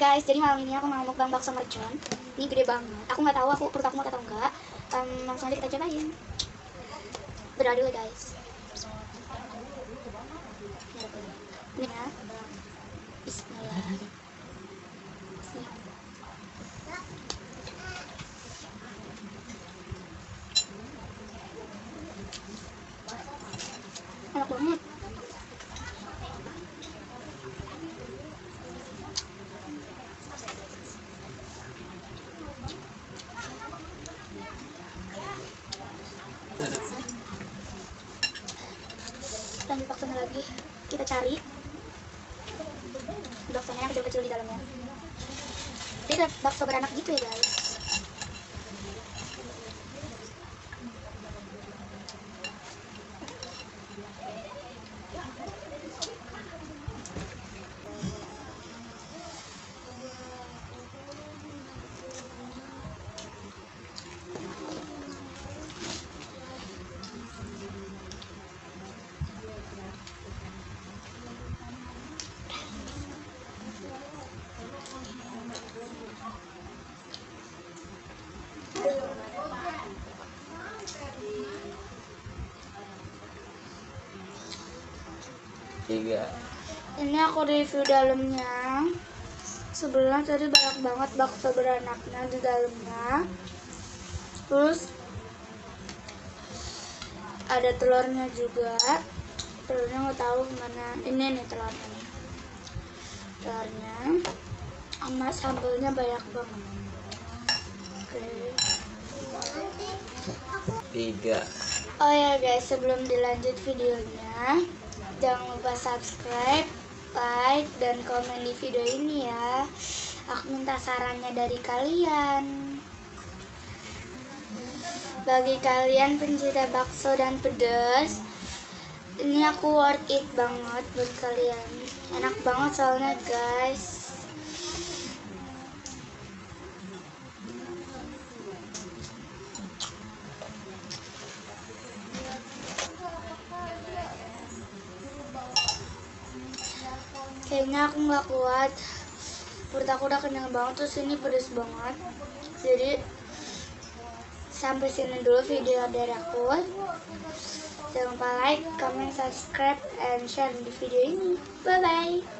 guys, jadi malam ini aku mau mukbang bakso mercon. Ini gede banget. Aku nggak tahu perut aku mau atau enggak. Langsung aja kita cobain. Berdoa dulu guys. Ini ya. Bismillah. Enak banget. Lanjut baksonya lagi, kita cari baksonya yang kecil-kecil di dalamnya. Ini bakso beranak gitu ya guys. Tiga. Ini aku review dalamnya. Sebenarnya tadi banyak banget bakso beranaknya di dalamnya. Terus ada telurnya juga. Telurnya nggak tahu mana. Ini nih telurnya nih. Telurnya sama sambelnya banyak banget. Oke. Tiga. Oh ya guys, sebelum dilanjut videonya, jangan lupa subscribe, like, dan komen di video ini ya. Aku minta sarannya dari kalian. Bagi kalian pencinta bakso dan pedas, ini aku worth it banget buat kalian. Enak banget soalnya guys. Kayaknya aku nggak kuat, perut aku udah kenyang banget, terus ini pedas banget. Jadi sampai sini dulu video dari aku. Jangan lupa like, comment, subscribe, and share di video ini. Bye bye.